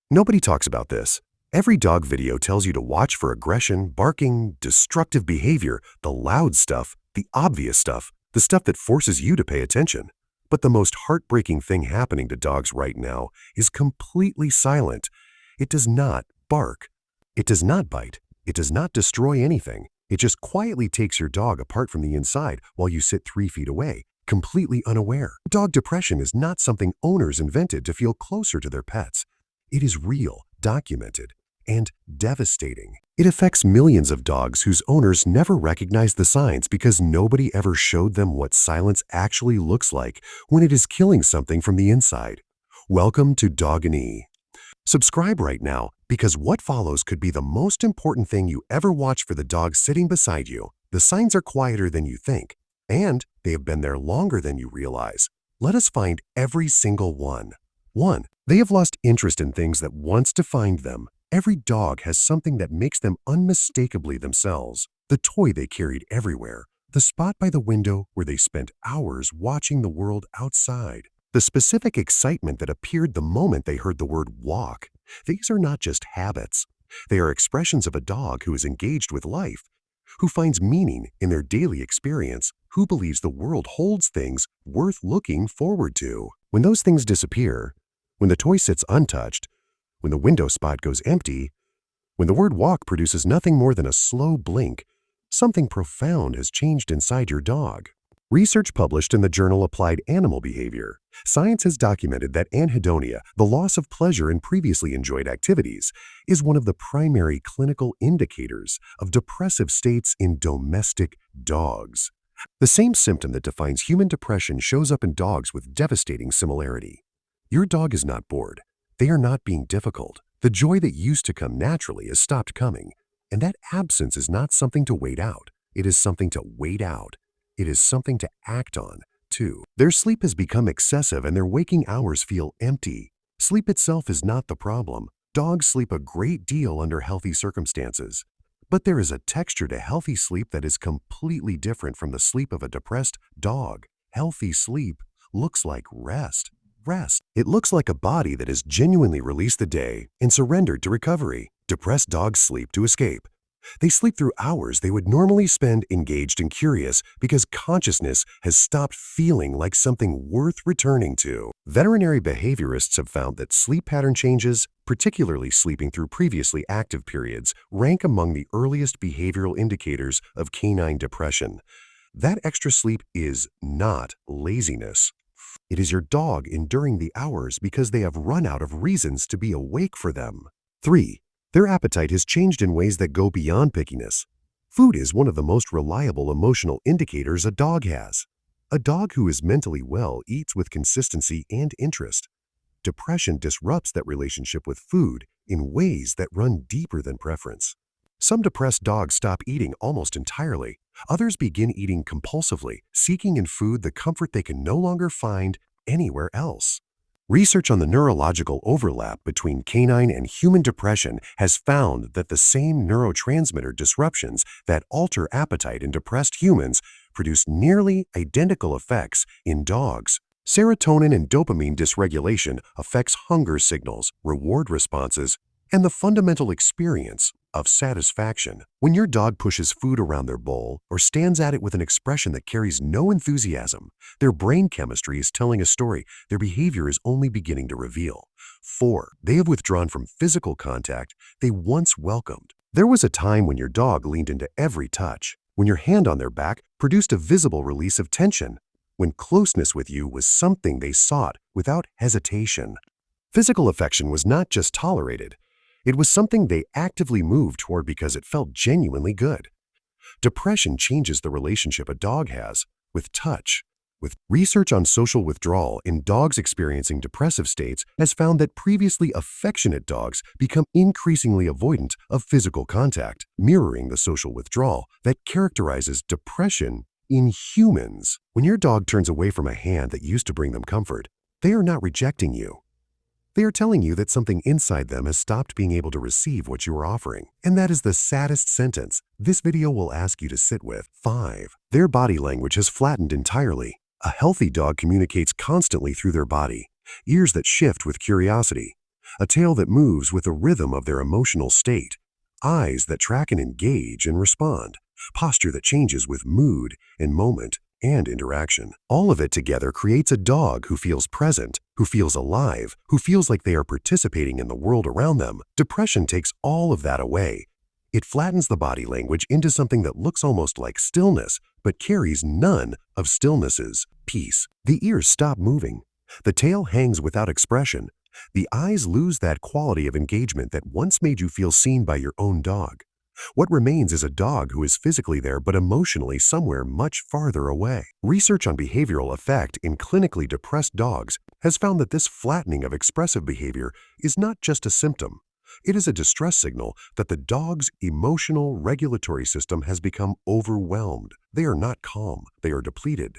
Nobody talks about this. Every dog video tells you to watch for aggression, barking, destructive behavior, the loud stuff, the obvious stuff, the stuff that forces you to pay attention. But the most heartbreaking thing happening to dogs right now is completely silent. It does not bark. It does not bite. It does not destroy anything. It just quietly takes your dog apart from the inside while you sit 3 feet away, completely unaware. Dog depression is not something owners invented to feel closer to their pets. It is real, documented, and devastating. It affects millions of dogs whose owners never recognize the signs because nobody ever showed them what silence actually looks like when it is killing something from the inside. Welcome to Dogony. Subscribe right now because what follows could be the most important thing you ever watch for the dog sitting beside you. The signs are quieter than you think, and they have been there longer than you realize. Let us find every single one. 1. They have lost interest in things that once defined them. Every dog has something that makes them unmistakably themselves. The toy they carried everywhere. The spot by the window where they spent hours watching the world outside. The specific excitement that appeared the moment they heard the word walk. These are not just habits. They are expressions of a dog who is engaged with life, who finds meaning in their daily experience, who believes the world holds things worth looking forward to. When those things disappear, when the toy sits untouched, when the window spot goes empty, when the word walk produces nothing more than a slow blink, something profound has changed inside your dog. Research published in the journal Applied Animal Behavior. Science has documented that anhedonia, the loss of pleasure in previously enjoyed activities, is one of the primary clinical indicators of depressive states in domestic dogs. The same symptom that defines human depression shows up in dogs with devastating similarity. Your dog is not bored. They are not being difficult. The joy that used to come naturally has stopped coming, and that absence is not something to wait out. It is something to wait out. It is something to act on, too. Their sleep has become excessive and their waking hours feel empty. Sleep itself is not the problem. Dogs sleep a great deal under healthy circumstances. But there is a texture to healthy sleep that is completely different from the sleep of a depressed dog. Healthy sleep looks like rest. It looks like a body that has genuinely released the day and surrendered to recovery. Depressed dogs sleep to escape. They sleep through hours they would normally spend engaged and curious because consciousness has stopped feeling like something worth returning to. Veterinary behaviorists have found that sleep pattern changes, particularly sleeping through previously active periods, rank among the earliest behavioral indicators of canine depression. That extra sleep is not laziness. It is your dog enduring the hours because they have run out of reasons to be awake for them. 3. Their appetite has changed in ways that go beyond pickiness. Food is one of the most reliable emotional indicators a dog has. A dog who is mentally well eats with consistency and interest. Depression disrupts that relationship with food in ways that run deeper than preference. Some depressed dogs stop eating almost entirely. Others begin eating compulsively, seeking in food the comfort they can no longer find anywhere else. Research on the neurological overlap between canine and human depression has found that the same neurotransmitter disruptions that alter appetite in depressed humans produce nearly identical effects in dogs. Serotonin and dopamine dysregulation affects hunger signals, reward responses, and the fundamental experience of satisfaction. When your dog pushes food around their bowl or stands at it with an expression that carries no enthusiasm, their brain chemistry is telling a story their behavior is only beginning to reveal. 4. They have withdrawn from physical contact they once welcomed. There was a time when your dog leaned into every touch, when your hand on their back produced a visible release of tension, when closeness with you was something they sought without hesitation. Physical affection was not just tolerated. It was something they actively moved toward because it felt genuinely good. Depression changes the relationship a dog has with touch. With research on social withdrawal in dogs experiencing depressive states has found that previously affectionate dogs become increasingly avoidant of physical contact, mirroring the social withdrawal that characterizes depression in humans. When your dog turns away from a hand that used to bring them comfort, they are not rejecting you. They are telling you that something inside them has stopped being able to receive what you are offering. And that is the saddest sentence this video will ask you to sit with. 5. Their body language has flattened entirely. A healthy dog communicates constantly through their body, ears that shift with curiosity, a tail that moves with the rhythm of their emotional state, eyes that track and engage and respond, posture that changes with mood and moment and interaction. All of it together creates a dog who feels present, who feels alive, who feels like they are participating in the world around them. Depression takes all of that away. It flattens the body language into something that looks almost like stillness, but carries none of stillness's peace. The ears stop moving. The tail hangs without expression. The eyes lose that quality of engagement that once made you feel seen by your own dog. What remains is a dog who is physically there but emotionally somewhere much farther away. Research on behavioral effect in clinically depressed dogs has found that this flattening of expressive behavior is not just a symptom. It is a distress signal that the dog's emotional regulatory system has become overwhelmed. They are not calm, they are depleted.